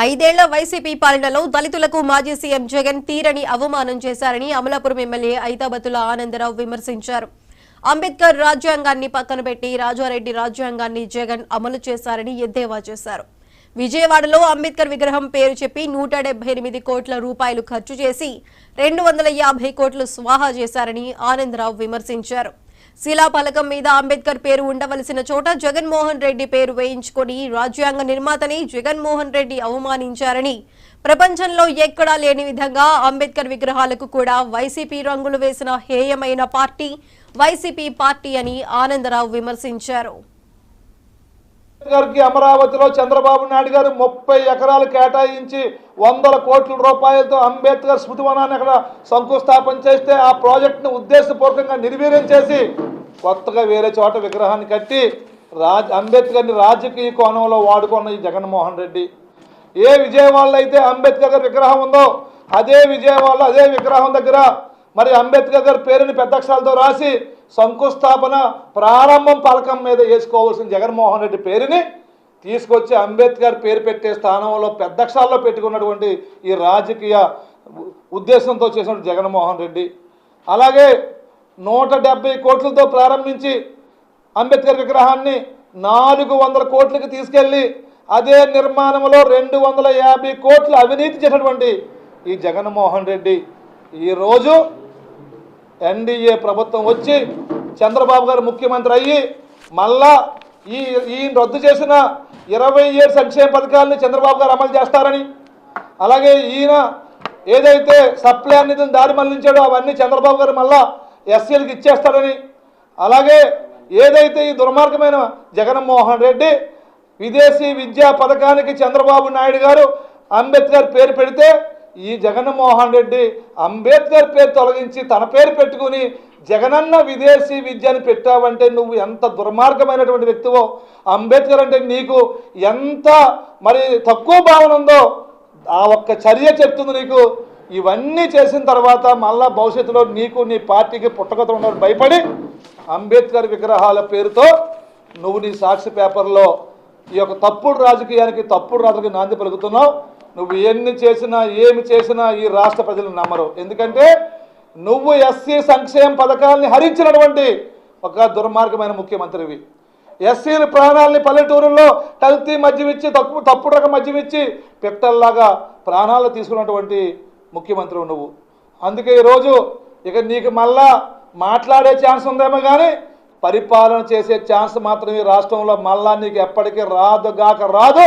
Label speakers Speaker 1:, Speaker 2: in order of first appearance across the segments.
Speaker 1: ఐదేళ్ల వైసీపీ పాలనలో దళితులకు మాజీ సీఎం జగన్ తీరని అవమానం చేశారని అమలాపురం ఎమ్మెల్యే ఐతాబతుల ఆనందరావు విమర్శించారు. అంబేద్కర్ రాజ్యాంగాన్ని పక్కన పెట్టి రాజారెడ్డి రాజ్యాంగాన్ని జగన్ అమలు చేశారని ఎద్దేవా చేశారు. విజయవాడలో అంబేద్కర్ విగ్రహం పేరు చెప్పి 178 కోట్ల రూపాయలు ఖర్చు చేసి 250 కోట్లు స్వాహా చేశారని ఆనందరావు విమర్శించారు. శిలాఫలకం మీద అంబేద్కర్ పేరు ఉండవలసిన చోట జగన్మోహన్ రెడ్డి పేరు వేయించుకొని రాజ్యాంగ నిర్మాతని జగన్మోహన్ రెడ్డి అవమానించారని, ప్రపంచంలో ఎక్కడా లేని విధంగా అంబేద్కర్ విగ్రహాలకు కూడా వైసీపీ రంగులు వేసిన హేయమైన పార్టీ వైసీపీ పార్టీ అని ఆనందరావు విమర్శించారు.
Speaker 2: అమరావతిలో చంద్రబాబు నాయుడు గారు 30 ఎకరాలు కేటాయించి 100 కోట్ల రూపాయలతో అంబేద్కర్ స్మృతివనాన్ని అక్కడ శంకుస్థాపన చేస్తే ఆ ప్రాజెక్టును ఉద్దేశపూర్వకంగా నిర్వీర్యం చేసి కొత్తగా వేరే చోట విగ్రహాన్ని కట్టి అంబేద్కర్ని రాజకీయ కోణంలో వాడుకున్న ఈ జగన్మోహన్ రెడ్డి ఏ విజయవాడలో అయితే అంబేద్కర్ గారి విగ్రహం ఉందో అదే విజయవాడలో అదే విగ్రహం దగ్గర మరి అంబేద్కర్ గారి పేరుని పెద్ద అక్షరాలతో రాసి శంకుస్థాపన ప్రారంభం పలకం మీద వేసుకోవాల్సిన జగన్మోహన్ రెడ్డి పేరుని తీసుకొచ్చి అంబేద్కర్ పేరు పెట్టే స్థానంలో పెద్ద అక్షరాల్లో పెట్టుకున్నటువంటి ఈ రాజకీయ ఉద్దేశంతో చేసిన జగన్మోహన్ రెడ్డి, అలాగే 170 కోట్లతో ప్రారంభించి అంబేద్కర్ విగ్రహాన్ని 400 కోట్లకి తీసుకెళ్ళి అదే నిర్మాణంలో 250 కోట్లు అవినీతి చేసినటువంటి ఈ జగన్మోహన్ రెడ్డి ఈరోజు ఎన్డీఏ ప్రభుత్వం వచ్చి చంద్రబాబు గారు ముఖ్యమంత్రి అయ్యి మళ్ళా ఈ రద్దు చేసిన 27 సంక్షేమ పథకాలని చంద్రబాబు గారు అమలు చేస్తారని, అలాగే ఈయన ఏదైతే సప్లై నిధులను దారి మళ్లించాడో అవన్నీ చంద్రబాబు గారు మళ్ళా ఎస్సీలకు ఇచ్చేస్తారని, అలాగే ఏదైతే ఈ దుర్మార్గమైన జగన్మోహన్ రెడ్డి విదేశీ విద్యా పథకానికి చంద్రబాబు నాయుడు గారు అంబేద్కర్ పేరు పెడితే ఈ జగన్మోహన్ రెడ్డి అంబేద్కర్ పేరు తొలగించి తన పేరు పెట్టుకుని జగనన్న విదేశీ విద్యను పెట్టావంటే నువ్వు ఎంత దుర్మార్గమైనటువంటి వ్యక్తివో, అంబేద్కర్ అంటే నీకు ఎంత మరి తక్కువ భావన ఉందో ఆ ఒక్క చర్య చెప్తుంది నీకు. ఇవన్నీ చేసిన తర్వాత మళ్ళా భవిష్యత్తులో నీకు నీ పార్టీకి పుట్టగత ఉండడం భయపడి అంబేద్కర్ విగ్రహాల పేరుతో నువ్వు నీ సాక్షి పేపర్లో ఈ యొక్క తప్పుడు రాజకీయానికి నాంది పలుకుతున్నావు. నువ్వు ఎన్ని చేసినా ఏమి చేసినా ఈ రాష్ట్ర ప్రజలు నమ్మరు. ఎందుకంటే నువ్వు ఎస్సీ సంక్షేమ పథకాలని హరించినటువంటి ఒక దుర్మార్గమైన ముఖ్యమంత్రివి. ఎస్సీల ప్రాణాలని పల్లెటూరుల్లో కల్తీ మద్యం ఇచ్చి తప్పుడు రకం మద్యం ఇచ్చి పిట్టల్లాగా ప్రాణాలు తీసుకున్నటువంటి ముఖ్యమంత్రి నువ్వు. అందుకే ఈరోజు ఇక నీకు మళ్ళా మాట్లాడే ఛాన్స్ ఉందేమో కానీ పరిపాలన చేసే ఛాన్స్ మాత్రం ఈ రాష్ట్రంలో మళ్ళా నీకు ఎప్పటికీ రాదు.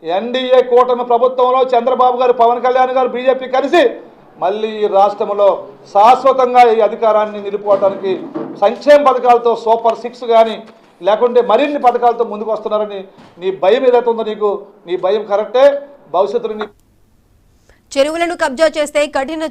Speaker 2: ఎన్డీఏ కూటమి ప్రభుత్వంలో చంద్రబాబు గారు, పవన్ కళ్యాణ్ గారు, బీజేపీ కలిసి మళ్ళీ ఈ రాష్ట్రంలో శాశ్వతంగా ఈ అధికారాన్ని నిలుపుకోవడానికి సంక్షేమ పథకాలతో సూపర్ 6 కానీ లేకుంటే మరిన్ని పథకాలతో ముందుకు వస్తున్నారని నీ భయం ఏదైతే ఉందో నీకు నీ భయం కరెక్టే. భవిష్యత్తులో
Speaker 1: చెరువులను కబ్జా చేస్తే కఠిన